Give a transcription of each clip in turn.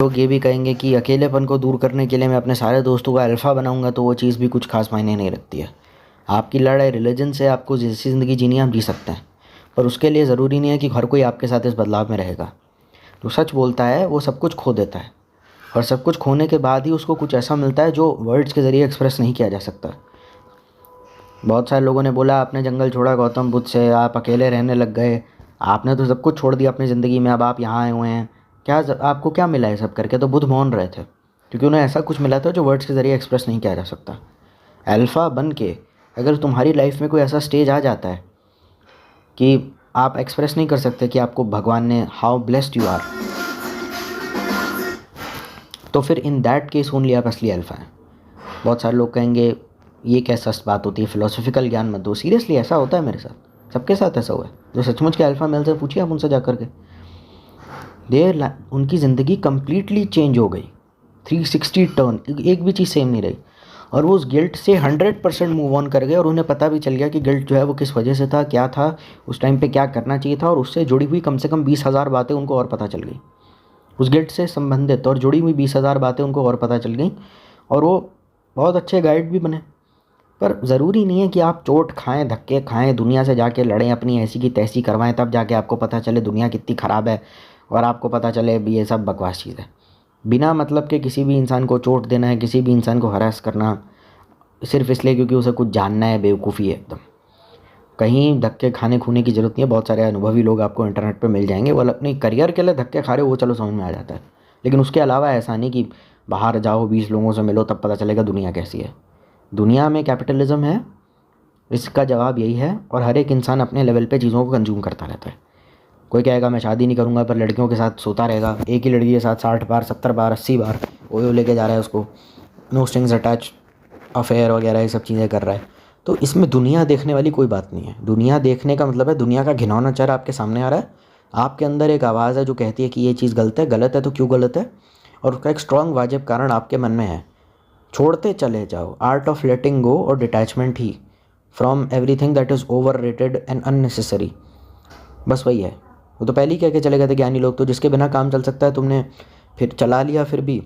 लोग ये भी कहेंगे कि अकेलेपन को दूर करने के लिए मैं अपने सारे दोस्तों का अल्फ़ा बनाऊंगा, तो वो चीज़ भी कुछ खास मायने नहीं रखती है। आपकी लड़ाई रिलीजन से, आपको जैसी ज़िंदगी जीनी है आप जी सकते हैं, पर उसके लिए ज़रूरी नहीं है कि हर कोई आपके साथ इस बदलाव में रहेगा। जो सच बोलता है वो सब कुछ खो देता है, और सब कुछ खोने के बाद ही उसको कुछ ऐसा मिलता है जो वर्ड्स के ज़रिए एक्सप्रेस नहीं किया जा सकता। बहुत सारे लोगों ने बोला आपने जंगल छोड़ा गौतम बुद्ध से, आप अकेले रहने लग गए, आपने तो सब कुछ छोड़ दिया अपनी ज़िंदगी में, अब आप यहाँ आए हुए हैं, आपको क्या मिला है सब करके? तो बुद्ध मौन रहे थे, क्योंकि उन्हें ऐसा कुछ मिला था जो वर्ड्स के ज़रिए एक्सप्रेस नहीं किया जा सकता। अल्फ़ा बन के अगर तुम्हारी लाइफ में कोई ऐसा स्टेज आ जाता है कि आप एक्सप्रेस नहीं कर सकते कि आपको भगवान ने हाउ ब्लेस्ड यू आर, तो फिर इन दैट केस ओनली आप असली अल्फ़ा हैं। बहुत सारे लोग कहेंगे ये कैसा बात होती है, फिलोसफिकल ज्ञान मत दो। सीरियसली ऐसा होता है मेरे साथ, सबके साथ ऐसा हुआ है। जो सचमुच के अल्फ़ा मेल से पूछिए आप उनसे जा कर के, उनकी ज़िंदगी कम्प्लीटली चेंज हो गई, 360 टर्न, एक भी चीज़ सेम नहीं रही, और वो उस गिल्ट से 100% मूव ऑन कर गए, और उन्हें पता भी चल गया कि गिल्ट जो है वो किस वजह से था, क्या था, उस टाइम पे क्या करना चाहिए था, और उससे जुड़ी हुई कम से कम 20,000 बातें उनको और पता चल गई। उस गिल्ट से संबंधित और जुड़ी हुई 20,000 बातें उनको और पता चल गई, और वो बहुत अच्छे गाइड भी बने। पर ज़रूरी नहीं है कि आप चोट खाएं, धक्के खाएं, दुनिया से जाके लड़ें, अपनी ऐसी की तैसी करवाएं, तब जाके आपको पता चले दुनिया कितनी ख़राब है, और आपको पता चले भी ये सब बकवास चीज़ है। बिना मतलब के किसी भी इंसान को चोट देना है, किसी भी इंसान को हरास करना सिर्फ इसलिए क्योंकि उसे कुछ जानना है, बेवकूफ़ी है एकदम। कहीं धक्के खाने खूने की ज़रूरत नहीं है। बहुत सारे अनुभवी लोग आपको इंटरनेट पे मिल जाएंगे, वो अपने करियर के लिए धक्के खा रहे हो, वो चलो समझ में आ जाता है, लेकिन उसके अलावा ऐसा नहीं कि बाहर जाओ 20 लोगों से मिलो तब पता चलेगा दुनिया कैसी है। दुनिया में कैपिटलिज्म है, इसका जवाब यही है, और हर एक इंसान अपने लेवल पे चीज़ों को कंज्यूम करता रहता है। कोई कहेगा मैं शादी नहीं करूँगा, पर लड़कियों के साथ सोता रहेगा, एक ही लड़की के साथ 60 बार, 70 बार, 80 बार ओयो लेके जा रहा है उसको, नो स्ट्रिंग्स अटैच, अफेयर वगैरह ये सब चीज़ें कर रहा है। तो इसमें दुनिया देखने वाली कोई बात नहीं है। दुनिया देखने का मतलब है दुनिया का घिनौना चेहरा आपके सामने आ रहा है, आपके अंदर एक आवाज़ है जो कहती है कि ये चीज़ गलत है तो क्यों गलत है, और उसका एक स्ट्रॉन्ग वाजिब कारण आपके मन में है। छोड़ते चले जाओ, आर्ट ऑफ लेटिंग गो और detachment he from everything that is over rated and unnecessary, बस वही है। वो तो पहले ही कह के चले गए थे ज्ञानी लोग, तो जिसके बिना काम चल सकता है तुमने फिर चला लिया, फिर भी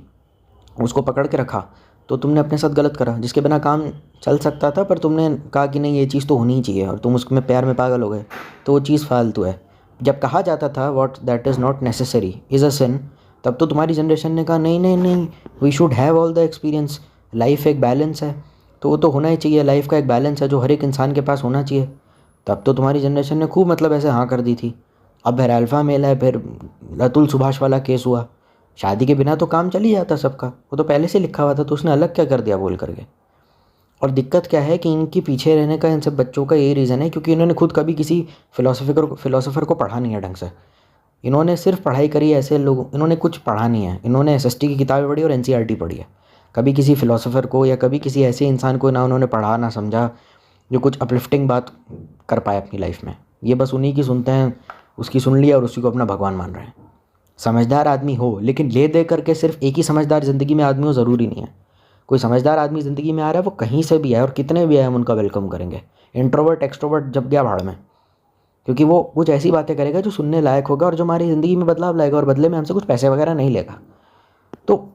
उसको पकड़ के रखा, तो तुमने अपने साथ गलत करा। जिसके बिना काम चल सकता था पर तुमने कहा कि नहीं ये चीज़ तो होनी ही चाहिए, और तुम उसमें प्यार में पागल हो गए, तो वो चीज़ फालतू है। जब कहा जाता था what that is not necessary is a sin, तब तो तुम्हारी जनरेशन ने कहा नहीं नहीं नहीं, we should have all the experience, life एक बैलेंस है, तो वो तो होना ही चाहिए, लाइफ का एक बैलेंस है जो हर एक इंसान के पास होना चाहिए। तब तो तुम्हारी जनरेशन ने खूब मतलब ऐसे हाँ कर दी थी। अब फिर अल्फ़ा मेल है, फिर अतुल सुभाष वाला केस हुआ, शादी के बिना तो काम चल ही जाता सबका, वो तो पहले से लिखा हुआ था, तो उसने अलग क्या कर दिया बोल करके। और दिक्कत क्या है कि इनके पीछे रहने का इन सब बच्चों का यही रीज़न है क्योंकि इन्होंने खुद कभी किसी फिलोसोफर को पढ़ा नहीं है ढंग से। इन्होंने सिर्फ पढ़ाई करी है ऐसे लोग, इन्होंने कुछ पढ़ा नहीं है, इन्होंने एसएसटी की किताबें पढ़ी और एनसीईआरटी पढ़ी है। कभी किसी फिलोसोफर को या कभी किसी ऐसे इंसान को ना उन्होंने पढ़ा ना समझा जो कुछ अपलिफ्टिंग बात कर पाए अपनी लाइफ में। ये बस उन्हीं की सुनते हैं, उसकी सुन लिया और उसी को अपना भगवान मान रहे हैं। समझदार आदमी हो, लेकिन ले दे करके सिर्फ एक ही समझदार ज़िंदगी में आदमी हो ज़रूरी नहीं है। कोई समझदार आदमी ज़िंदगी में आ रहा है वो कहीं से भी आए और कितने भी आए हम उनका वेलकम करेंगे। इंट्रोवर्ट एक्सट्रोवर्ट जब गया भाड़ में, क्योंकि वो कुछ ऐसी बातें करेगा जो सुनने लायक होगा और जो हमारी ज़िंदगी में बदलाव लाएगा, और बदले में हमसे कुछ पैसे वगैरह नहीं लेगा। तो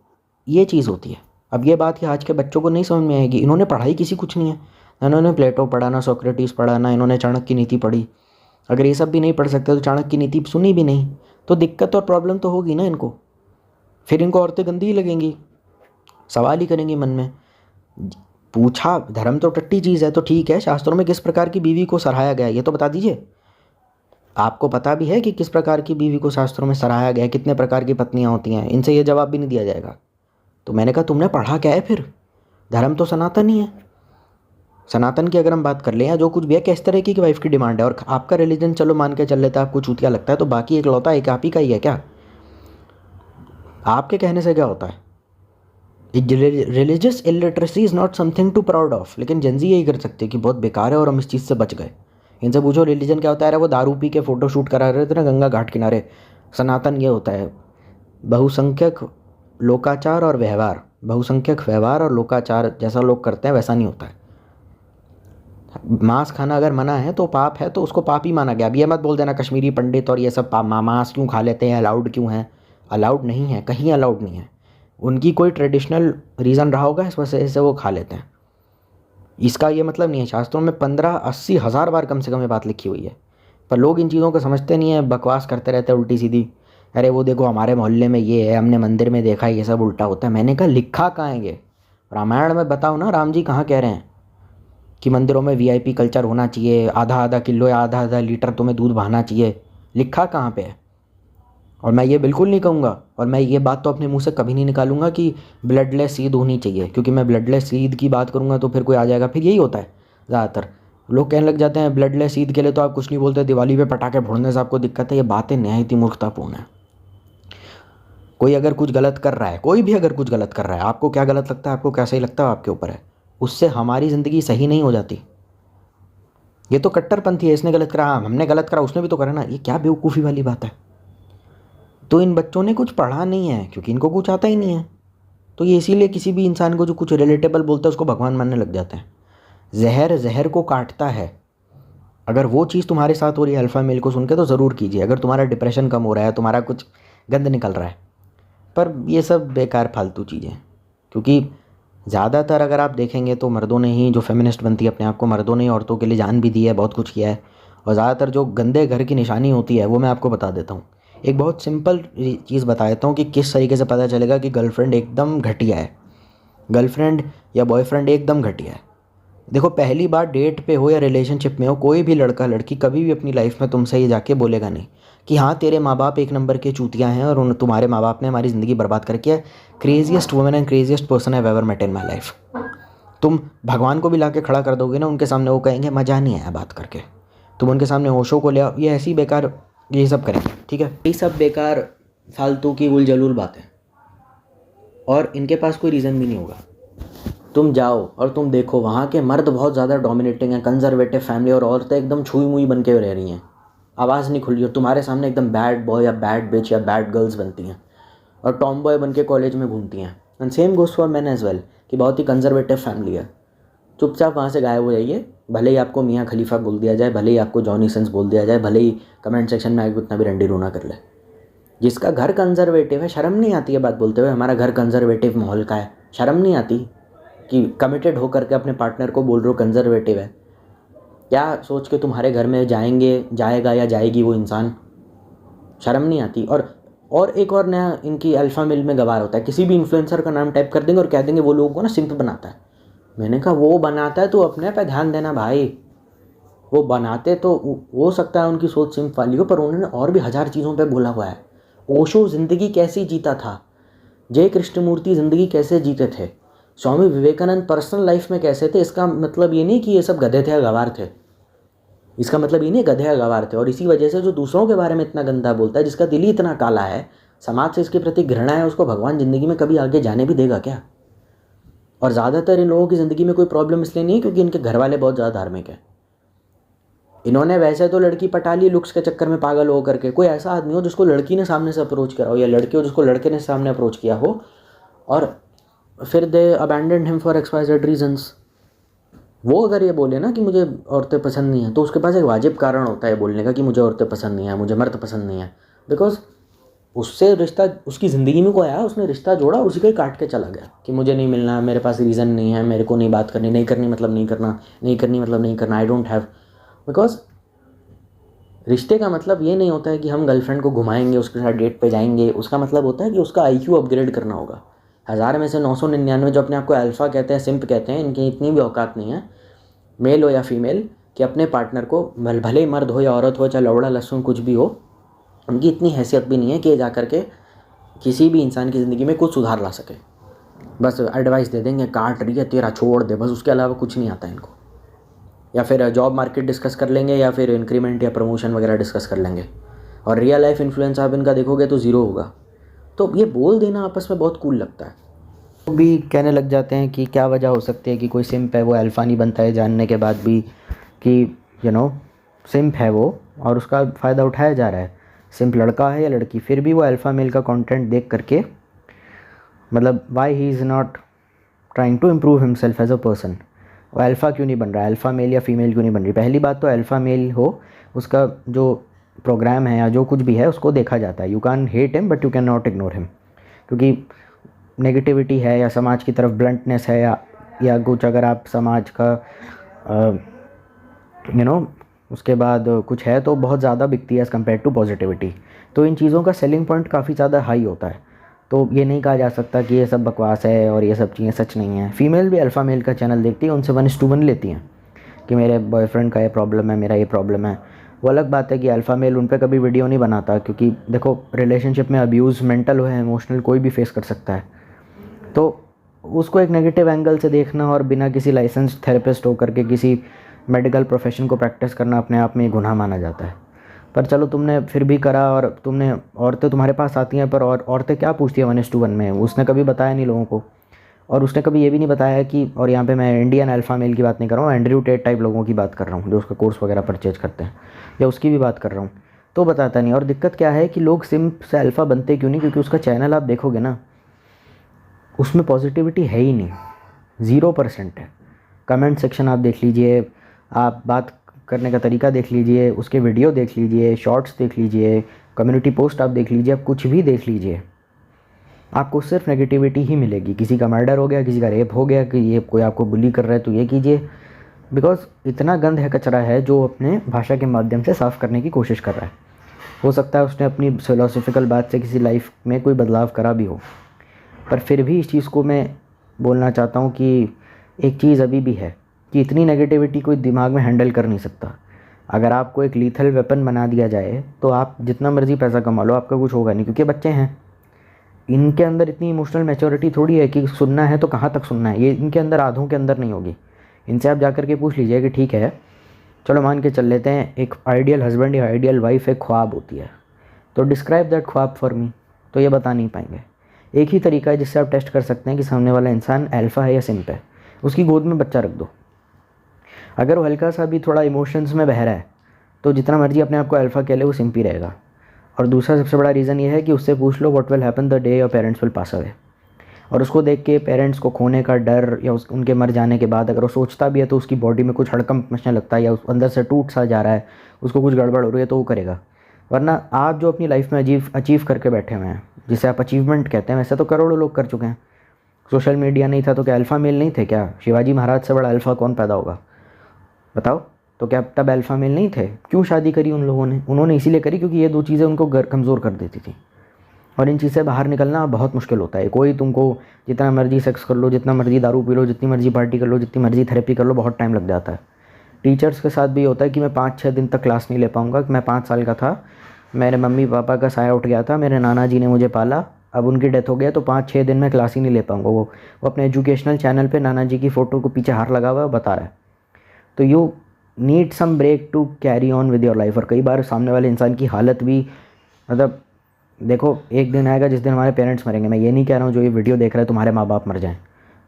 ये चीज़ होती है। अब ये बात कि आज के बच्चों को नहीं समझ में आएगी, इन्होंने पढ़ाई किसी कुछ नहीं है, ना इन्होंने प्लेटो पढ़ा, ना सोक्रेटिस पढ़ा, ना इन्होंने चाणक्य की नीति पढ़ी। अगर ये सब भी नहीं पढ़ सकते तो चाणक्य की नीति सुनी भी नहीं, तो दिक्कत और प्रॉब्लम तो होगी ना इनको। फिर इनको औरतें गंदी ही लगेंगी, सवाल ही करेंगी मन में। पूछा धर्म तो टट्टी चीज़ है, तो ठीक है, शास्त्रों में किस प्रकार की बीवी को सराहाया गया है ये तो बता दीजिए। आपको पता भी है कि किस प्रकार की बीवी को शास्त्रों में सराहाया गया है, कितने प्रकार की पत्नियां होती हैं? इनसे ये जवाब भी नहीं दिया जाएगा। तो मैंने कहा तुमने पढ़ा क्या है फिर? धर्म तो सनातन ही है। सनातन की अगर हम बात कर लें या जो कुछ भी है, किस तरह की वाइफ की डिमांड है, और आपका रिलीजन चलो मान के चल लेता है आपको चूतिया लगता है, तो बाकी इकलौता एक आप ही का ही है क्या? आपके कहने से क्या होता है? Religious illiteracy is not something to proud of, लेकिन जेंजी यही कर सकते हैं कि बहुत बेकार है और हम इस चीज़ से बच गए। इनसे पूछो रिलीजन क्या होता है, वो दारू पी के फ़ोटो शूट करा रहे थे ना गंगा घाट किनारे। सनातन ये होता है बहुसंख्यक लोकाचार और व्यवहार, बहुसंख्यक व्यवहार और लोकाचार जैसा लोग करते हैं वैसा नहीं होता है। मांस खाना अगर मना है तो पाप है, तो उसको पाप ही माना गया। अब ये मत बोल देना कश्मीरी पंडित और ये सब मांस क्यों खा लेते हैं, अलाउड क्यों है। अलाउड नहीं है, कहीं अलाउड नहीं है। उनकी कोई ट्रेडिशनल रीज़न रहा होगा, इस वजह से वो खा लेते हैं। इसका ये मतलब नहीं है, शास्त्रों में 15-80 हज़ार बार कम से कम ये बात लिखी हुई है, पर लोग इन चीज़ों को समझते नहीं है, बकवास करते रहते हैं उल्टी सीधी। अरे वो देखो हमारे मोहल्ले में ये है, हमने मंदिर में देखा है, ये सब उल्टा होता है। मैंने कहा लिखा कहाँ है ये? रामायण में बताओ ना, राम जी कहाँ कह रहे हैं कि मंदिरों में वीआईपी कल्चर होना चाहिए, आधा आधा किलो या आधा आधा लीटर तुम्हें दूध बहाना चाहिए? लिखा कहाँ पे है? और मैं ये बिल्कुल नहीं कहूँगा, और मैं ये बात तो अपने मुंह से कभी नहीं निकालूंगा कि ब्लडलेस ईद होनी चाहिए, क्योंकि मैं ब्लडलेस ईद की बात करूँगा तो फिर कोई आ जाएगा। फिर यही होता है ज़्यादातर, लोग कहने लग जाते हैं ब्लडलेस ईद के लिए तो आप कुछ नहीं बोलते, दिवाली पे पटाखे फोड़ने से आपको दिक्कत है। ये बातें नहायत ही मूर्खतापूर्ण है। कोई अगर कुछ गलत कर रहा है, कोई भी अगर कुछ गलत कर रहा है, आपको क्या गलत लगता है, आपको क्या सही लगता है, आपके ऊपर है। उससे हमारी ज़िंदगी सही नहीं हो जाती। ये तो कट्टरपंथी है, इसने गलत करा, हाँ हमने गलत करा, उसने भी तो करा ना। ये क्या बेवकूफ़ी वाली बात है? तो इन बच्चों ने कुछ पढ़ा नहीं है, क्योंकि इनको कुछ आता ही नहीं है। तो ये इसीलिए किसी भी इंसान को जो कुछ रिलेटेबल बोलता है उसको भगवान मानने लग जाते हैं। जहर जहर को काटता है। अगर वो चीज़ तुम्हारे साथ हो रही है अल्फ़ा मेल को सुन के, तो ज़रूर कीजिए। अगर तुम्हारा डिप्रेशन कम हो रहा है, तुम्हारा कुछ गंद निकल रहा है, पर ये सब बेकार फालतू चीज़ें। क्योंकि ज़्यादातर अगर आप देखेंगे तो मर्दों ने ही, जो फेमिनिस्ट बनती है अपने आप को, मर्दों ने औरतों के लिए जान भी दी है, बहुत कुछ किया है। और ज़्यादातर जो गंदे घर की निशानी होती है वो मैं आपको बता देता हूँ। एक बहुत सिंपल चीज़ बता देता हूँ कि किस तरीके से पता चलेगा कि गर्लफ्रेंड एकदम घटिया है, गर्लफ्रेंड या बॉयफ्रेंड एकदम घटिया है। देखो, पहली बार डेट पे हो या रिलेशनशिप में हो, कोई भी लड़का लड़की कभी भी अपनी लाइफ में तुमसे ये जाके बोलेगा नहीं कि हाँ तेरे माँ बाप एक नंबर के चूतियाँ हैं और तुम्हारे माँ बाप ने हमारी ज़िंदगी बर्बाद करके है। Craziest woman and craziest person I ever met in my life. तुम भगवान को भी ला के खड़ा कर दोगे ना उनके सामने, वो कहेंगे मज़ा नहीं आया बात करके। तुम उनके सामने ओशो को ले आओ, ये ऐसी बेकार, ये सब करेंगे, ठीक है। ये सब बेकार फालतू की उलझलूल बातें, और इनके पास कोई रीज़न भी नहीं होगा। तुम जाओ और तुम देखो, वहाँ के मर्द बहुत ज़्यादा डोमिनेटिंग हैं, कंजर्वेटिव फैमिली, और औरतें एकदम छुई मुई बन के रह रही हैं, आवाज़ नहीं खुल रही, और तुम्हारे सामने एकदम बैड बॉय या बैड बिच या बैड गर्ल्स बनती हैं और टॉम बॉय बन के कॉलेज में घूमती हैं। And same goes for man as well, कि बहुत ही कंजर्वेटिव फैमिली है। चुपचाप वहाँ से गायब हो जाइए, भले ही आपको मियाँ खलीफा बोल दिया जाए, भले ही आपको जॉनी सिंस बोल दिया जाए, भले ही कमेंट सेक्शन में आगे उतना भी रंडी रोना कर ले। जिसका घर कंजर्वेटिव है, शर्म नहीं आती है बात बोलते हुए हमारा घर कंजर्वेटिव माहौल का है? शर्म नहीं आती कि कमिटेड होकर के अपने पार्टनर को बोल रहे हो कंजर्वेटिव है? क्या सोच के तुम्हारे घर में जाएगा या जाएगी वो इंसान? शर्म नहीं आती? और एक और नया इनकी अल्फ़ा मेल में गवार होता है, किसी भी इन्फ्लुएंसर का नाम टाइप कर देंगे और कह देंगे वो लोगों को ना सिंप बनाता है। मैंने कहा वो बनाता है तो अपने पे ध्यान देना भाई। वो बनाते तो हो सकता है उनकी सोच सिंप वाली हो, पर उन्होंने और भी हज़ार चीज़ों पे बोला हुआ है। ओशो ज़िंदगी कैसी जीता था, जय कृष्णमूर्ति ज़िंदगी कैसे जीते थे, स्वामी विवेकानंद पर्सनल लाइफ में कैसे थे। इसका मतलब ये नहीं कि ये सब गधे थे या गवार थे, इसका मतलब ये नहीं गधे या गवार थे। और इसी वजह से जो दूसरों के बारे में इतना गंदा बोलता है, जिसका दिल ही इतना काला है, समाज से इसके प्रति घृणा है, उसको भगवान ज़िंदगी में कभी आगे जाने भी देगा क्या? और ज़्यादातर इन लोगों की ज़िंदगी में कोई प्रॉब्लम इसलिए नहीं है क्योंकि इनके घर वाले बहुत ज़्यादा धार्मिक हैं। इन्होंने वैसे तो लड़की पटा ली लुक्स के चक्कर में पागल हो करके। कोई ऐसा आदमी हो जिसको लड़की ने सामने से अप्रोच करा हो, या लड़की हो जिसको लड़के ने सामने अप्रोच किया हो, और फिर they abandon him for XYZ reasons. वो अगर ये बोले ना कि मुझे औरतें पसंद नहीं है, तो उसके पास एक वाजिब कारण होता है बोलने का कि मुझे औरतें पसंद नहीं है, मुझे मर्द पसंद नहीं है। बिकॉज उससे रिश्ता, उसकी ज़िंदगी में कोई आया, उसने रिश्ता जोड़ा, उसी को ही काट के चला गया कि मुझे नहीं मिलना, मेरे पास रीज़न नहीं है, मेरे को नहीं बात करनी, नहीं करनी मतलब नहीं करना, नहीं करनी मतलब नहीं करना, आई डोंट हैव। बिकॉज रिश्ते का मतलब ये नहीं होता है कि हम गर्लफ्रेंड को घुमाएंगे, उसके साथ डेट पे जाएंगे। उसका मतलब होता है कि उसका IQ अपग्रेड करना होगा। 1000 में से 999 जो अपने आप को अल्फ़ा कहते हैं, सिंप कहते हैं, इनकी इतनी भी औकात नहीं है, मेल हो या फीमेल, कि अपने पार्टनर को, भले ही मर्द हो या औरत हो, चाहे लौड़ा लहसुन कुछ भी हो, उनकी इतनी हैसियत भी नहीं है कि जा कर के किसी भी इंसान की ज़िंदगी में कुछ सुधार ला सके। बस एडवाइस दे देंगे, काट रही है तेरा छोड़ दे, बस उसके अलावा कुछ नहीं आता इनको। या फिर जॉब मार्केट डिस्कस कर लेंगे, या फिर इंक्रीमेंट या प्रमोशन वगैरह डिस्कस कर लेंगे। और रियल लाइफ इन्फ्लुएंस आप इनका देखोगे तो ज़ीरो होगा। तो ये बोल देना आपस में बहुत कूल लगता है। वो भी कहने लग जाते हैं कि क्या वजह हो सकती है कि कोई सिंप है वो अल्फ़ा नहीं बनता है, जानने के बाद भी कि सिंप है वो, और उसका फ़ायदा उठाया जा रहा है। सिंप लड़का है या लड़की, फिर भी वो अल्फ़ा मेल का कंटेंट देख करके, मतलब why he is not trying to improve himself as a person. वो अल्फ़ा क्यों नहीं बन रहा है, अल्फ़ा मेल या फीमेल क्यों नहीं बन रही? पहली बात तो अल्फ़ा मेल हो, उसका जो प्रोग्राम है या जो कुछ भी है उसको देखा जाता है। You can hate him but you can not ignore him, क्योंकि नेगेटिविटी है या समाज की तरफ ब्लंटनेस है या कुछ अगर आप समाज का उसके बाद कुछ है तो बहुत ज़्यादा बिकती है एज़ कम्पेयर टू पॉजिटिविटी। तो इन चीज़ों का सेलिंग पॉइंट काफ़ी ज़्यादा हाई होता है। तो ये नहीं कहा जा सकता कि ये सब बकवास है और ये सब चीज़ें सच नहीं है। फीमेल भी अल्फ़ा मेल का चैनल देखती है, उनसे 1:1 लेती हैं कि मेरे बॉयफ्रेंड का ये प्रॉब्लम है, मेरा ये प्रॉब्लम है। वो अलग बात है कि अल्फ़ा मेल उन पर कभी वीडियो नहीं बनाता, क्योंकि देखो रिलेशनशिप में अब्यूज़ मेंटल हो या इमोशनल कोई भी फेस कर सकता है। तो उसको एक नेगेटिव एंगल से देखना और बिना किसी लाइसेंस थेरेपिस्ट होकर के किसी मेडिकल प्रोफेशन को प्रैक्टिस करना अपने आप में एक गुनाह माना जाता है। पर चलो तुमने फिर भी करा और तुमने, औरतें तुम्हारे पास आती हैं पर औरतें क्या पूछती है 1:1 में, उसने कभी बताया नहीं लोगों को। और उसने कभी ये भी नहीं बताया कि, और यहाँ पे मैं इंडियन अल्फ़ा मेल की बात नहीं कर रहा हूँ, एंड्रयू टेट टाइप लोगों की बात कर रहा हूँ जो उसका कोर्स वगैरह परचेज करते हैं, या उसकी भी बात कर रहा हूँ, तो बताता नहीं। और दिक्कत क्या है कि लोग सिम्प से अल्फ़ा बनते क्यों नहीं, क्योंकि उसका चैनल आप देखोगे ना, उसमें पॉजिटिविटी है ही नहीं, 0% है। कमेंट सेक्शन आप देख लीजिए, आप बात करने का तरीका देख लीजिए, उसके वीडियो देख लीजिए, शॉर्ट्स देख लीजिए, कम्युनिटी पोस्ट आप देख लीजिए, आप कुछ भी देख लीजिए, आपको सिर्फ नेगेटिविटी ही मिलेगी। किसी का मर्डर हो गया, किसी का रेप हो गया, कि ये कोई आपको बुली कर रहा है तो ये कीजिए, बिकॉज इतना गंद है, कचरा है जो अपने भाषा के माध्यम से साफ़ करने की कोशिश कर रहा है। हो सकता है उसने अपनी फिलोसफिकल बात से किसी लाइफ में कोई बदलाव करा भी हो, पर फिर भी इस चीज़ को मैं बोलना चाहता हूँ कि एक चीज़ अभी भी है कि इतनी नेगेटिविटी कोई दिमाग में हैंडल कर नहीं सकता। अगर आपको एक लीथल वेपन बना दिया जाए तो आप जितना मर्ज़ी पैसा कमा लो, आपका कुछ होगा नहीं, क्योंकि बच्चे हैं, इनके अंदर इतनी इमोशनल मैच्योरिटी थोड़ी है कि सुनना है तो कहाँ तक सुनना है, ये इनके अंदर आधों के अंदर नहीं होगी। इनसे आप जा कर के पूछ लीजिए कि ठीक है चलो मान के चल लेते हैं एक आइडियल हस्बैंड या आइडियल वाइफ एक ख्वाब होती है, तो डिस्क्राइब दैट ख्वाब फॉर मी, तो ये बता नहीं पाएंगे। एक ही तरीका है जिससे आप टेस्ट कर सकते हैं कि सामने वाला इंसान अल्फ़ा है या सिम्प है, उसकी गोद में बच्चा रख दो। अगर वो हल्का सा भी थोड़ा इमोशंस में बह रहा है तो जितना मर्जी अपने आप को अल्फ़ा कह ले, वो सिम्प ही रहेगा। और दूसरा सबसे बड़ा रीज़न ये है कि उससे पूछ लो what will happen the day your parents will pass away, और उसको देख के पेरेंट्स को खोने का डर या उनके मर जाने के बाद अगर वो सोचता भी है तो उसकी बॉडी में कुछ हड़कंप मचने लगता है या उस अंदर से टूट सा जा रहा है, उसको कुछ गड़बड़ हो रही है, तो वो करेगा। वरना आप जो अपनी लाइफ में अचीव करके बैठे हुए हैं, जिसे आप अचीवमेंट कहते हैं, वैसे तो करोड़ों लोग कर चुके हैं। सोशल मीडिया नहीं था तो क्या अल्फ़ा मेल नहीं थे? क्या शिवाजी महाराज से बड़ा अल्फ़ा कौन पैदा होगा बताओ? तो क्या तब अल्फ़ा मेल नहीं थे? क्यों शादी करी उन लोगों ने? उन्होंने इसीलिए करी क्योंकि ये दो चीज़ें उनको कमज़ोर कर देती थी, और इन चीज़ से बाहर निकलना बहुत मुश्किल होता है। कोई तुमको जितना मर्जी सेक्स कर लो, जितना मर्जी दारू पी लो, जितनी मर्जी पार्टी कर लो, जितनी मर्जी थेरेपी कर लो, बहुत टाइम लग जाता है। टीचर्स के साथ भी होता है कि मैं 5-6 दिन तक क्लास नहीं ले पाऊँगा। मैं 5 साल का था, मेरे मम्मी पापा का साया उठ गया था, मेरे नाना जी ने मुझे पाला, अब उनकी डेथ हो गया तो 5-6 दिन में क्लास ही नहीं ले पाऊँगा। वो अपने एजुकेशनल चैनल पे नाना जी की फ़ोटो को पीछे हार लगा हुआ है बता रहा है। तो you need some break to carry on with your life. और कई बार सामने वाले इंसान की हालत भी, मतलब देखो एक दिन आएगा जिस दिन हमारे पेरेंट्स मरेंगे। मैं ये नहीं कह रहा हूँ जो ये वीडियो देख रहे हैं तुम्हारे माँ बाप मर जाएं,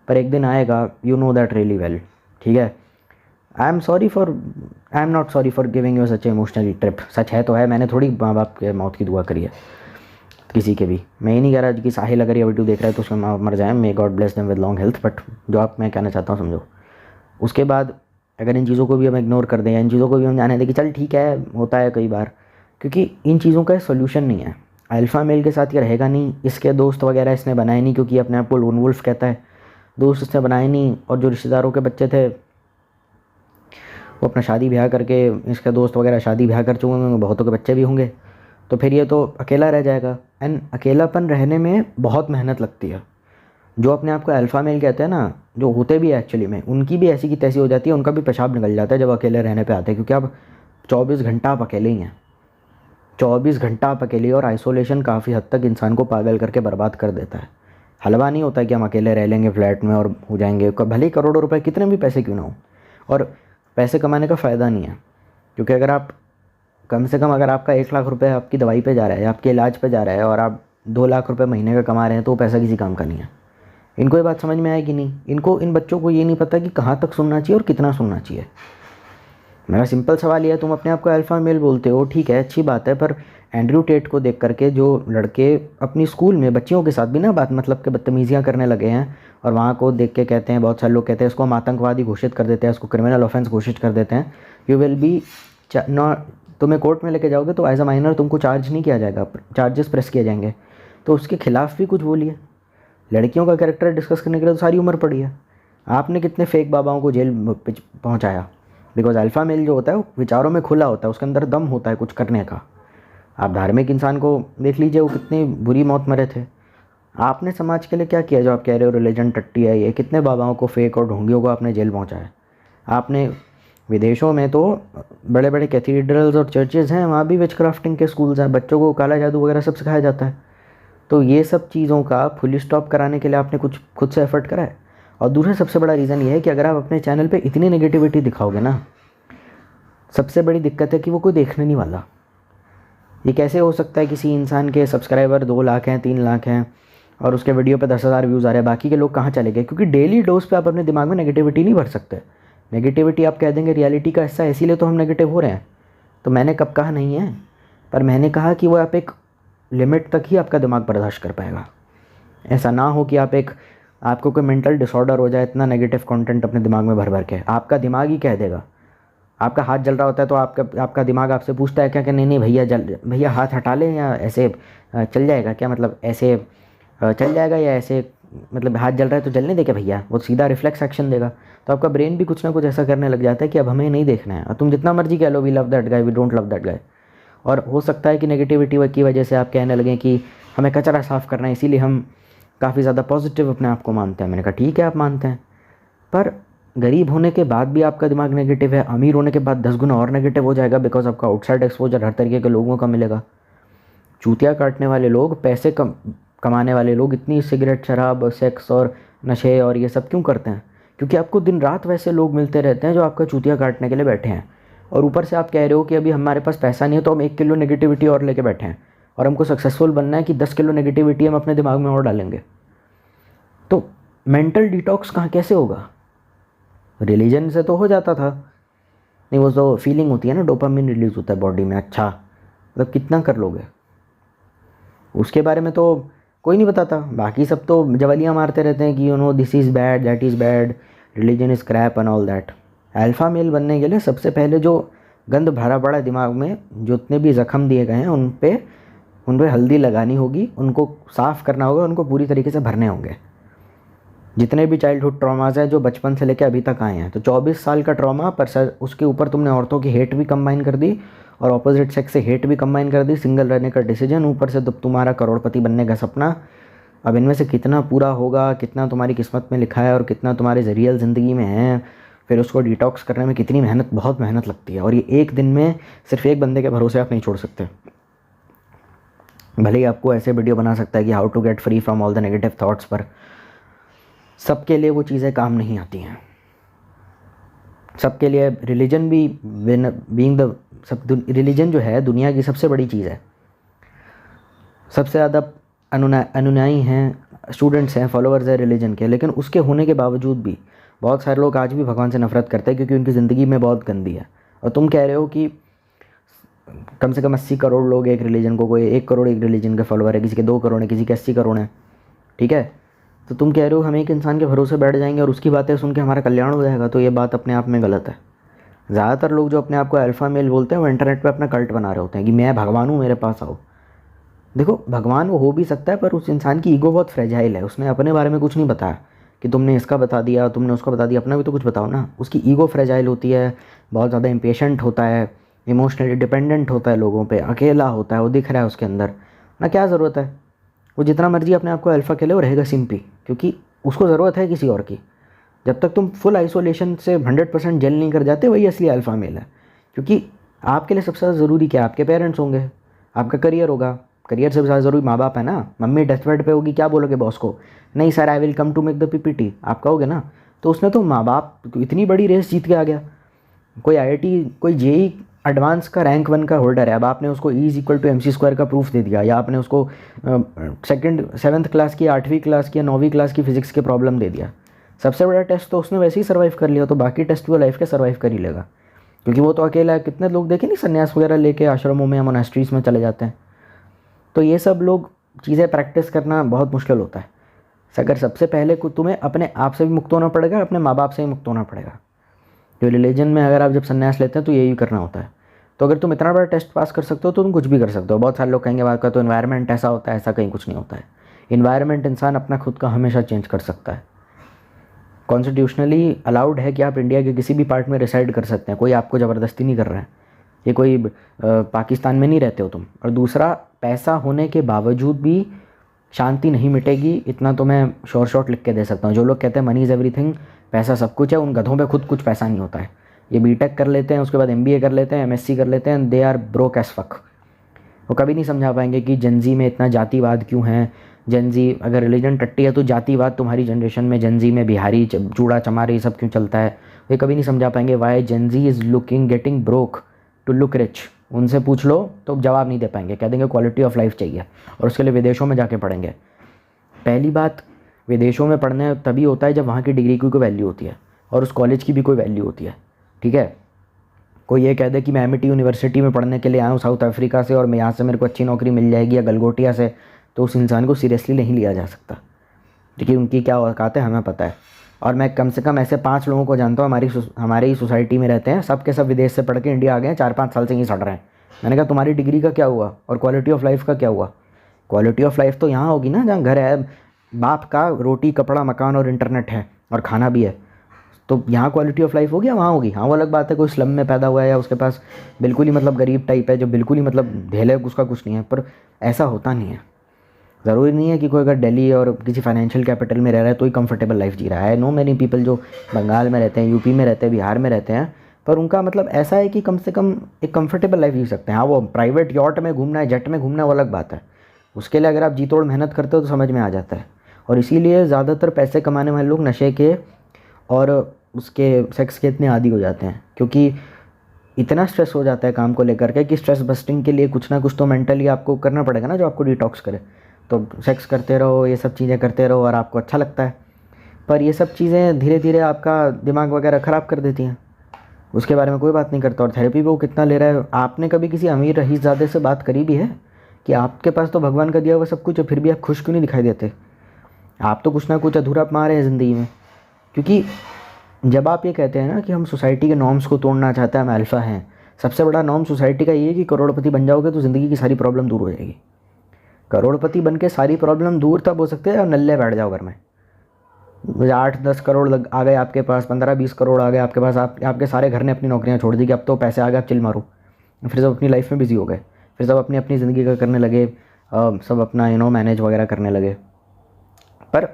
पर एक दिन आएगा, you know that really well, ठीक है। I am not sorry for giving you such emotionally trip. सच है तो है, मैंने थोड़ी माँ बाप के मौत की दुआ करी है किसी के भी। मैं ये नहीं कह रहा कि साहिल अगर ये वीडियो देख रहा है तो उसमें माँ बाप मर जाए, may God bless them with long health, but जो आप मैं कहना चाहता हूँ समझो। उसके बाद अगर इन चीज़ों को भी हम इग्नोर कर दें या इन चीज़ों को भी हम जाने दें कि चल ठीक है होता है कई बार, क्योंकि इन चीज़ों का सोल्यूशन नहीं है। अल्फ़ा मेल के साथ ये रहेगा नहीं, इसके दोस्त वगैरह इसने बनाए नहीं, क्योंकि अपने आप को लोन वुल्फ कहता है, दोस्त इसने बनाए नहीं। और जो रिश्तेदारों के बच्चे थे वो अपना शादी ब्याह करके, इसके दोस्त वगैरह शादी ब्याह कर चुके होंगे, बहुतों के बच्चे भी होंगे, तो फिर ये तो अकेला रह जाएगा। एंड अकेलापन रहने में बहुत मेहनत लगती है। जो अपने आप को अल्फ़ा मेल कहते हैं ना, जो होते भी एक्चुअली में, उनकी भी ऐसी की तैसी हो जाती है, उनका भी पेशाब निकल जाता है जब अकेले रहने पे आते हैं, क्योंकि अब 24 घंटा आप अकेले ही हैं, 24 घंटा आप अकेले। और आइसोलेशन काफ़ी हद तक इंसान को पागल करके बर्बाद कर देता है। हलवा नहीं होता कि हम अकेले रह लेंगे फ्लैट में और हो जाएंगे, भले ही करोड़ों रुपए कितने भी पैसे क्यों ना हो। और पैसे कमाने का फ़ायदा नहीं है, क्योंकि अगर आप कम से कम अगर आपका 1 लाख रुपए आपकी दवाई पे जा रहा है, आपके इलाज पे जा रहा है, और आप 2 लाख रुपए महीने का कमा रहे हैं, तो वो पैसा किसी काम का नहीं है। इनको ये बात समझ में आएगी नहीं। इन बच्चों को ये नहीं पता कि कहाँ तक सुनना चाहिए और कितना सुनना चाहिए। मेरा सिंपल सवाल ये है, तुम अपने आप को अल्फ़ा मेल बोलते हो, ठीक है अच्छी बात है, पर एंड्रयू टेट को देख करके जो लड़के अपनी स्कूल में बच्चियों के साथ भी ना बात मतलब के बदतमीज़ियाँ करने लगे हैं, और वहाँ को देख के कहते हैं, बहुत सारे लोग कहते हैं इसको हम आतंकवादी घोषित कर देते हैं, इसको क्रिमिनल ऑफेंस घोषित कर देते हैं, यू विल बी तुम्हें कोर्ट में लेके जाओगे तो एज अ माइनर तुमको चार्ज नहीं किया जाएगा, चार्जेस प्रेस किए जाएंगे, तो उसके खिलाफ भी कुछ बोलिए। लड़कियों का कैरेक्टर डिस्कस करने के लिए तो सारी उम्र पड़ी है। आपने कितने फेक बाबाओं को जेल पहुंचाया, बिकॉज अल्फ़ा मेल जो होता है वो विचारों में खुला होता है, उसके अंदर दम होता है कुछ करने का। आप धार्मिक इंसान को देख लीजिए, वो कितनी बुरी मौत मरे थे। आपने समाज के लिए क्या किया जो आप कह रहे हो रिलीजन टट्टी है ये? कितने बाबाओं को, फेक और ढोंगियों को आपने जेल पहुंचाया। आपने विदेशों में तो बड़े बड़े कैथीड्रल्स और चर्चेज़ हैं, वहाँ भी विच क्राफ्टिंग के स्कूल्स हैं, बच्चों को काला जादू वगैरह सब सिखाया जाता है। तो ये सब चीज़ों का फुल स्टॉप कराने के लिए आपने कुछ खुद से एफर्ट करा है? और दूसरा सबसे बड़ा रीज़न ये है कि अगर आप अपने चैनल पे इतनी नेगेटिविटी दिखाओगे ना, सबसे बड़ी दिक्कत है कि वो कोई देखने नहीं वाला। ये कैसे हो सकता है किसी इंसान के सब्सक्राइबर 2 लाख हैं, 3 लाख हैं और उसके वीडियो पे 10,000 व्यूज़ आ रहे हैं, बाकी के लोग कहाँ चले गए? क्योंकि डेली डोज पे आप अपने दिमाग में नेगेटिविटी नहीं भर सकते। नेगेटिविटी आप कह देंगे रियलिटी का हिस्सा है, इसीलिए तो हम नेगेटिव हो रहे हैं। तो मैंने कब कहा नहीं है, पर मैंने कहा कि वो आप एक लिमिट तक ही आपका दिमाग बर्दाश्त कर पाएगा। ऐसा ना हो कि आपको कोई मेंटल डिसऑर्डर हो जाए इतना नेगेटिव कंटेंट अपने दिमाग में भर भर के। आपका दिमाग ही कह देगा। आपका हाथ जल रहा होता है तो आपका दिमाग आपसे पूछता है क्या कि नहीं भैया हाथ हटा लें या ऐसे चल जाएगा क्या, मतलब ऐसे चल जाएगा या ऐसे, मतलब हाथ जल रहा है तो जलने दे क्या भैया, वो सीधा रिफ्लेक्स एक्शन देगा। तो आपका ब्रेन भी कुछ ना कुछ ऐसा करने लग जाता है कि अब हमें नहीं देखना है। और तुम जितना मर्जी कह लो we love that guy, we don't love that guy, और हो सकता है कि नेगेटिविटी की वजह से आप कहने लगें कि हमें कचरा साफ़ करना है, इसीलिए हम काफ़ी ज़्यादा पॉजिटिव अपने आप को मानते हैं। मैंने कहा ठीक है आप मानते हैं, पर गरीब होने के बाद भी आपका दिमाग नेगेटिव है, अमीर होने के बाद 10 गुना और नेगेटिव हो जाएगा, बिकॉज आपका आउटसाइड एक्सपोजर हर तरीके के लोगों का मिलेगा। चूतिया काटने वाले लोग, पैसे कमाने वाले लोग इतनी सिगरेट, शराब, सेक्स और नशे और ये सब क्यों करते हैं? क्योंकि आपको दिन रात वैसे लोग मिलते रहते हैं जो आपका चूतिया काटने के लिए बैठे हैं। और ऊपर से आप कह रहे हो कि अभी हमारे पास पैसा नहीं है तो हम 1 किलो नेगेटिविटी और लेके बैठे हैं, और हमको सक्सेसफुल बनना है कि 10 किलो नेगेटिविटी हम अपने दिमाग में और डालेंगे। तो मेंटल डिटॉक्स कहाँ कैसे होगा? रिलीजन से तो हो जाता था, नहीं वो तो फीलिंग होती है ना, डोपामिन रिलीज होता है बॉडी में, अच्छा मतलब कितना कर लोगे? उसके बारे में तो कोई नहीं बताता। बाकी सब तो जवलियाँ मारते रहते हैं कि this is bad, that is bad, religion is crap and all that. Alpha male बनने के लिए सबसे पहले जो गंद भरा पड़ा दिमाग में, जो इतने भी ज़ख्म दिए गए हैं उन पे हल्दी लगानी होगी, उनको साफ़ करना होगा, उनको पूरी तरीके से भरने होंगे। जितने भी चाइल्डहुड ट्रॉमाज़ हैं जो बचपन से लेकर अभी तक आए हैं, तो 24 साल का ट्रॉमा पर सर उसके ऊपर तुमने औरतों की हेट भी कंबाइन कर दी और ऑपोजिट सेक्स से हेट भी कंबाइन कर दी, सिंगल रहने का डिसीजन, ऊपर से तुम्हारा करोड़पति बनने का सपना। अब इनमें से कितना पूरा होगा, कितना तुम्हारी किस्मत में लिखा है और कितना तुम्हारी रियल ज़िंदगी में है, फिर उसको डिटॉक्स करने में कितनी मेहनत, बहुत मेहनत लगती है। और ये एक दिन में सिर्फ एक बंदे के भरोसे आप नहीं छोड़ सकते। भले ही आपको ऐसे वीडियो बना सकता है कि how to get free from all the negative thoughts, पर सबके लिए वो चीज़ें काम नहीं आती हैं। सबके लिए रिलीजन भी बीइंग द रिलीजन जो है दुनिया की सबसे बड़ी चीज़ है। सबसे ज़्यादा अनुयायी हैं, स्टूडेंट्स हैं, फॉलोअर्स हैं रिलीजन के, लेकिन उसके होने के बावजूद भी बहुत सारे लोग आज भी भगवान से नफरत करते हैं क्योंकि उनकी ज़िंदगी में बहुत गंदी है। और तुम कह रहे हो कि कम से कम 80 करोड़ लोग एक रिलीजन को, कोई 1 करोड़ एक रिलीजन के फॉलोअर है, किसी के 2 करोड़ है, किसी के 80 करोड़ हैं, ठीक है? तो तुम कह रहे हो हम एक इंसान के भरोसे बैठ जाएंगे और उसकी बातें सुन के हमारा कल्याण हो जाएगा, तो ये बात अपने आप में गलत है। ज़्यादातर लोग जो अपने आप को अल्फ़ा मेल बोलते हैं वो इंटरनेट पे अपना कल्ट बना रहे होते हैं कि मैं भगवान हूँ, मेरे पास आओ। देखो भगवान वो हो भी सकता है, पर उस इंसान की ईगो बहुत फ्रेजाइल है। उसने अपने बारे में कुछ नहीं बताया कि तुमने इसका बता दिया, तुमने उसका बता दिया, अपना भी तो कुछ बताओ ना। उसकी ईगो फ्रेजाइल होती है, बहुत ज़्यादा इम्पेशेंट होता है, इमोशनली डिपेंडेंट होता है लोगों पे, अकेला होता है, वो दिख रहा है उसके अंदर ना। क्या ज़रूरत है? वो जितना मर्जी अपने आप को अल्फ़ा के लिए वो रहेगा सिंपी, क्योंकि उसको ज़रूरत है किसी और की। जब तक तुम फुल आइसोलेशन से 100% जेल नहीं कर जाते, वही असली अल्फ़ा मेल है। क्योंकि आपके लिए सबसे ज़्यादा ज़रूरी क्या? आपके पेरेंट्स होंगे, आपका करियर होगा। करियर से ज़्यादा ज़रूरी माँ बाप है ना। मम्मी डेथ बेड पे होगी, क्या बोलोगे बॉस को? नहीं sir I will come to make the PPT, आप कहोगे ना। तो उसने तो माँ बाप इतनी बड़ी रेस जीत के आ गया। कोई IIT, कोई JEE एडवांस का रैंक 1 का होल्डर है, अब आपने उसको E=mc² का प्रूफ दे दिया, या आपने उसको 7th क्लास की, 8वीं क्लास की या 9वीं क्लास की फिजिक्स के प्रॉब्लम दे दिया। सबसे बड़ा टेस्ट तो उसने वैसे ही सर्वाइव कर लिया, तो बाकी टेस्ट वो लाइफ के सर्वाइव कर ही लेगा, क्योंकि वो तो अकेला है। कितने लोग देखे नहीं संन्यास वगैरह लेके आश्रमों में या मोनास्ट्रीज में चले जाते हैं। तो ये सब लोग चीज़ें प्रैक्टिस करना बहुत मुश्किल होता है। अगर सबसे पहले तुम्हें अपने आप से भी मुक्त होना पड़ेगा, अपने माँ बाप से भी मुक्त होना पड़ेगा। जो रिलीजन में अगर आप जब संन्यास लेते हैं तो यही करना होता है। तो अगर तुम इतना बड़ा टेस्ट पास कर सकते हो तो तुम कुछ भी कर सकते हो। बहुत सारे लोग कहेंगे बात का तो इन्वायरमेंट ऐसा होता है, ऐसा कहीं कुछ नहीं होता है। इन्वायरमेंट इंसान अपना खुद का हमेशा चेंज कर सकता है। कॉन्स्टिट्यूशनली अलाउड है कि आप इंडिया के किसी भी पार्ट में रिसाइड कर सकते हैं, कोई आपको ज़बरदस्ती नहीं कर रहा है। ये कोई पाकिस्तान में नहीं रहते हो तुम। और दूसरा, पैसा होने के बावजूद भी शांति नहीं मिटेगी, इतना तो मैं शॉर्ट लिख के दे सकता हूँ। जो लोग कहते हैं मनी इज़ एवरीथिंग, पैसा सब कुछ है, उन गधों पे खुद कुछ पैसा नहीं होता है। ये बीटेक कर लेते हैं, उसके बाद एमबीए कर लेते हैं, एमएससी कर लेते हैं, they are broke as fuck. वो कभी नहीं समझा पाएंगे कि जनजी में इतना जातिवाद क्यों है। जनजी अगर रिलीजन टट्टी है तो जातिवाद तुम्हारी जनरेशन में, जनजी में बिहारी चूड़ा चमार ये सब क्यों चलता है। ये कभी नहीं समझा पाएंगे why Gen Z is looking getting broke to look rich. उनसे पूछ लो तो जवाब नहीं दे पाएंगे, कह देंगे क्वालिटी ऑफ लाइफ चाहिए, और उसके लिए विदेशों में जाके पढ़ेंगे। पहली बात, विदेशों में पढ़ने तभी होता है जब वहाँ की डिग्री की कोई वैल्यू होती है और उस कॉलेज की भी कोई वैल्यू होती है। ठीक है, कोई ये कह दे कि मैं एमिटी यूनिवर्सिटी में पढ़ने के लिए आया हूँ साउथ अफ्रीका से और मैं यहाँ से मेरे को अच्छी नौकरी मिल जाएगी या गलगोटिया से, तो उस इंसान को सीरियसली नहीं लिया जा सकता, क्योंकि उनकी क्या औकात है हमें पता है। और मैं कम से कम ऐसे 5 लोगों को जानता हूँ हमारे ही सोसाइटी में रहते हैं, सब के सब विदेश से पढ़ के इंडिया आ गए हैं, 4-5 साल से यहीं सड़ रहे हैं। मैंने कहा तुम्हारी डिग्री का क्या हुआ और क्वालिटी ऑफ लाइफ का क्या हुआ। क्वालिटी ऑफ लाइफ तो यहाँ होगी ना जहाँ घर है, बाप का रोटी कपड़ा मकान और इंटरनेट है और खाना भी है, तो यहाँ क्वालिटी ऑफ लाइफ होगी या वहाँ होगी। हाँ वो अलग बात है, कोई स्लम में पैदा हुआ है या उसके पास बिल्कुल ही मतलब गरीब टाइप है जो बिल्कुल ही मतलब ढेले उसका कुछ नहीं है, पर ऐसा होता नहीं है। ज़रूरी नहीं है कि कोई अगर दिल्ली और किसी फाइनेंशियल कैपिटल में रह रहा है तो ही कंफर्टेबल लाइफ जी रहा है। नो मेनी पीपल जो बंगाल में रहते हैं, यूपी में रहते हैं, बिहार में रहते हैं, पर उनका मतलब ऐसा है कि कम से कम एक कंफर्टेबल लाइफ जी सकते हैं। हाँ वो प्राइवेट यॉट में घूमना है, जेट में घूमना है, वो अलग बात है। उसके लिए अगर आप जी तोड़ मेहनत करते हो तो समझ में आ जाता है। और इसीलिए ज़्यादातर पैसे कमाने वाले लोग नशे के और उसके सेक्स के इतने आदी हो जाते हैं, क्योंकि इतना स्ट्रेस हो जाता है काम को लेकर के कि स्ट्रेस बस्टिंग के लिए कुछ ना कुछ तो मेंटली आपको करना पड़ेगा ना, जो आपको डिटॉक्स करे। तो सेक्स करते रहो, ये सब चीज़ें करते रहो और आपको अच्छा लगता है, पर ये सब चीज़ें धीरे धीरे आपका दिमाग वगैरह ख़राब कर देती हैं। उसके बारे में कोई बात नहीं करता। और थेरेपी वो कितना ले रहा है। आपने कभी किसी अमीर रईसज़ादे से बात करी भी है कि आपके पास तो भगवान का दिया हुआ सब कुछ है, फिर भी आप खुश क्यों नहीं दिखाई देते। आप तो कुछ ना कुछ अधूरा पा रहे हैं ज़िंदगी में। क्योंकि जब आप ये कहते हैं ना कि हम सोसाइटी के नॉर्म्स को तोड़ना चाहते हैं, हम अल्फ़ा हैं, सबसे बड़ा नॉर्म सोसाइटी का ये है कि करोड़पति बन जाओगे तो ज़िंदगी की सारी प्रॉब्लम दूर हो जाएगी। करोड़पति बन के सारी प्रॉब्लम दूर तब हो सकते हैं और नल्ले बैठ जाओ घर में। 8-10 करोड़ आ गए आपके पास, 15-20 करोड़ आ गए आपके पास, आपके सारे घर ने अपनी नौकरियां छोड़ दी कि अब तो पैसे आ गए, अब चिल मारो। फिर सब अपनी लाइफ में बिजी हो गए, फिर सब अपनी अपनी ज़िंदगी का करने लगे, सब अपना मैनेज वगैरह करने लगे। पर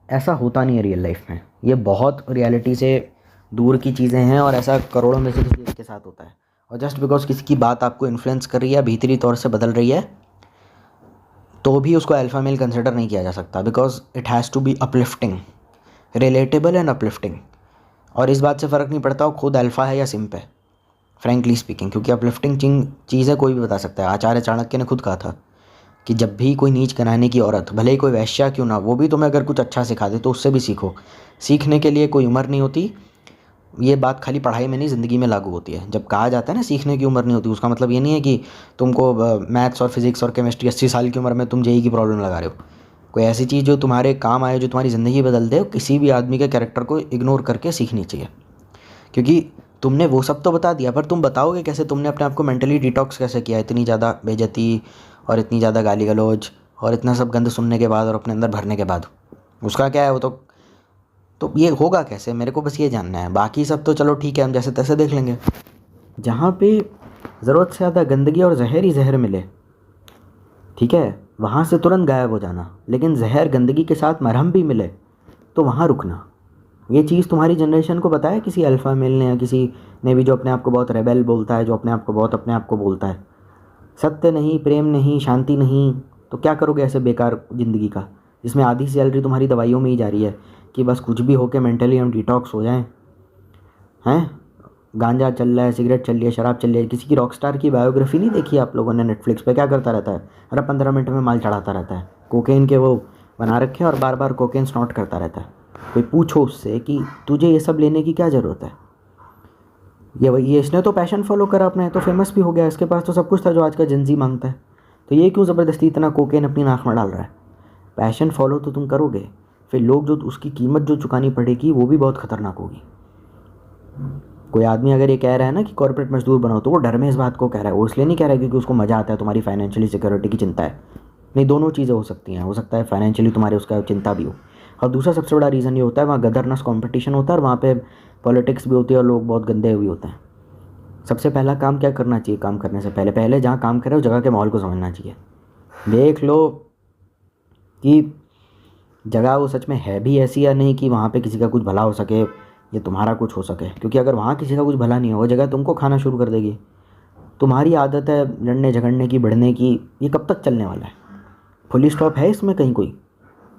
ऐसा होता नहीं है रियल लाइफ में। ये बहुत रियलिटी से दूर की चीज़ें हैं और ऐसा करोड़ों में से किसी एक के साथ होता है। और जस्ट बिकॉज किसी की बात आपको इन्फ्लुएंस कर रही है, भीतरी तौर से बदल रही है, तो भी उसको अल्फ़ा मेल कंसिडर नहीं किया जा सकता, because it has to be uplifting, relatable and uplifting. और इस बात से फ़र्क नहीं पड़ता वो खुद अल्फ़ा है या सिम्प है, फ्रेंकली स्पीकिंग, क्योंकि अपलिफ्टिंग चीज़ें कोई भी बता सकता है। आचार्य चाणक्य ने खुद कहा था कि जब भी कोई नीच गिराने की औरत, भले ही कोई वैश्या क्यों ना, वो भी तुम्हें अगर कुछ अच्छा सिखा दे तो उससे भी सीखो। सीखने के लिए कोई उम्र नहीं होती। ये बात खाली पढ़ाई में नहीं, ज़िंदगी में लागू होती है। जब कहा जाता है ना सीखने की उम्र नहीं होती, उसका मतलब ये नहीं है कि तुमको मैथ्स और फिजिक्स और केमिस्ट्री 80 साल की उम्र में तुम जेई की प्रॉब्लम लगा रहे हो। कोई ऐसी चीज़ जो तुम्हारे काम आए, जो तुम्हारी ज़िंदगी बदल दे, किसी भी आदमी के कैरेक्टर को इग्नोर करके सीखनी चाहिए। क्योंकि तुमने वो सब तो बता दिया, पर तुम बताओगे कैसे तुमने अपने आप को मेंटली डिटॉक्स कैसे किया, इतनी ज़्यादा बेइज्जती और इतनी ज़्यादा गाली गलौज और इतना सब गंद सुनने के बाद और अपने अंदर भरने के बाद। उसका क्या है वो तो ये होगा कैसे, मेरे को बस ये जानना है। बाकी सब तो चलो ठीक है, हम जैसे तैसे देख लेंगे। जहाँ पे ज़रूरत से ज़्यादा गंदगी और जहर ही जहर मिले, ठीक है, वहाँ से तुरंत गायब हो जाना। लेकिन जहर गंदगी के साथ मरहम भी मिले तो वहाँ रुकना। ये चीज़ तुम्हारी जनरेशन को बताया किसी अल्फ़ा मेल ने या किसी ने भी, जो अपने आप को बहुत रेबेल बोलता है, जो अपने आप को बोलता है सत्य नहीं, प्रेम नहीं, शांति नहीं, तो क्या करोगे ऐसे बेकार ज़िंदगी का, जिसमें आधी सैलरी तुम्हारी दवाइयों में ही जा रही है कि बस कुछ भी हो के मेंटली हम डिटॉक्स हो जाएं। हैं, गांजा चल रहा है, सिगरेट चल रही है, शराब चल रही है। किसी की रॉकस्टार की बायोग्राफी नहीं देखी आप लोगों ने नेटफ्लिक्स पे? क्या करता रहता है, हर 15 मिनट में माल चढ़ाता रहता है, कोकेन के वो बना रखे और बार बार कोकेन स्नॉट करता रहता है। कोई पूछो उससे कि तुझे ये सब लेने की क्या ज़रूरत है, ये इसने तो पैशन फॉलो करा अपने, तो फेमस भी हो गया, इसके पास तो सब कुछ था जो आज का जेनजी मांगता है, तो ये क्यों ज़बरदस्ती इतना कोकेन अपनी नाक में डाल रहा है। पैशन फॉलो तो तुम करोगे, फिर लोग जो उसकी कीमत जो चुकानी पड़ेगी वो भी बहुत ख़तरनाक होगी। कोई आदमी अगर ये कह रहा है ना कि कॉर्पोरेट मजदूर बनो, तो वो डर में इस बात को कह रहा है, वो इसलिए नहीं कह रहा है क्योंकि उसको मज़ा आता है तुम्हारी फाइनेंशियली सिक्योरिटी की चिंता है। नहीं, दोनों चीज़ें हो सकती हैं, हो सकता है फाइनेंशियली तुम्हारे उसका चिंता भी हो। और दूसरा सबसे बड़ा रीज़न ये होता है वहाँ गदरनस कंपटीशन होता है और वहाँ पे पॉलिटिक्स भी होती है और लोग बहुत गंदे भी होते हैं। सबसे पहला काम क्या करना चाहिए, काम करने से पहले जहाँ काम कर रहे हो जगह के माहौल को समझना चाहिए। देख लो कि जगह वो सच में है भी ऐसी या नहीं कि वहाँ पे किसी का कुछ भला हो सके या तुम्हारा कुछ हो सके, क्योंकि अगर वहाँ किसी का कुछ भला नहीं हो, वो जगह तुमको खाना शुरू कर देगी। तुम्हारी आदत है लड़ने झगड़ने की, भिड़ने की, ये कब तक चलने वाला है? फुल स्टॉप है इसमें कहीं कोई?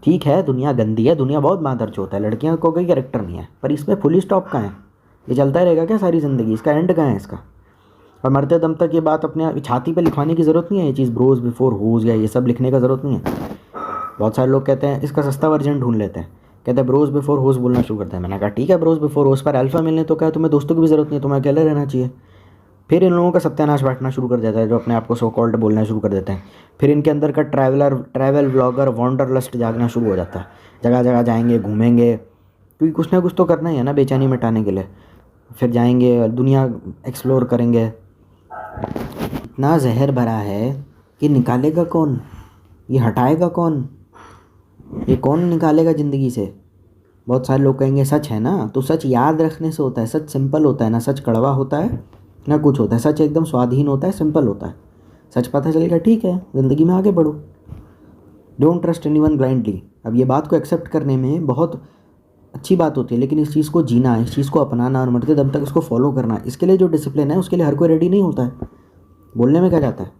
ठीक है, दुनिया गंदी है, दुनिया बहुत मादरचोद होता है, लड़कियों को कोई कैरेक्टर नहीं है, पर इसमें फुल स्टॉप कहाँ है? ये चलता रहेगा क्या सारी ज़िंदगी? इसका एंड कहाँ है इसका? और मरते दम तक ये बात अपने छाती पे लिखवाने की ज़रूरत नहीं है, ये चीज़ ब्रोज बिफोर होज या ये सब लिखने का ज़रूरत नहीं है। बहुत सारे लोग कहते हैं इसका सस्ता वर्जन ढूंढ लेते हैं, कहते हैं ब्रोज बिफोर होज बोलना शुरू करते हैं। मैंने कहा ठीक है, ब्रोज बिफोर होज पर अल्फा मिलने तो क्या तुम्हें दोस्तों की भी ज़रूरत नहीं है, तुम्हें अकेले रहना चाहिए। फिर इन लोगों का सत्यानाश बांटना शुरू कर देता है जो अपने आप को सो कॉल्ड बोलना शुरू कर देते हैं। फिर इनके अंदर का ट्रैवल व्लॉगर वॉन्डर लस्ट जागना शुरू हो जाता है, जगह जगह जाएंगे, घूमेंगे, क्योंकि कुछ ना कुछ तो करना ही है ना बेचैनी मिटाने के लिए। फिर जाएंगे, दुनिया एक्सप्लोर करेंगे। इतना जहर भरा है कि निकालेगा कौन, ये हटाएगा कौन, ये कौन निकालेगा ज़िंदगी से? बहुत सारे लोग कहेंगे सच है ना, तो सच याद रखने से होता है। सच सिंपल होता है ना, सच कड़वा होता है ना कुछ होता है। सच एकदम स्वाधीन होता है, सिंपल होता है। सच पता चलेगा, ठीक है, ज़िंदगी में आगे बढ़ो। Don't trust anyone blindly. अब ये बात को एक्सेप्ट करने में बहुत अच्छी बात होती है, लेकिन इस चीज़ को जीना, इस चीज़ को अपनाना और मरते दम तक इसको फॉलो करना, इसके लिए जो डिसिप्लिन है उसके लिए हर कोई रेडी नहीं होता है। बोलने में क्या जाता है?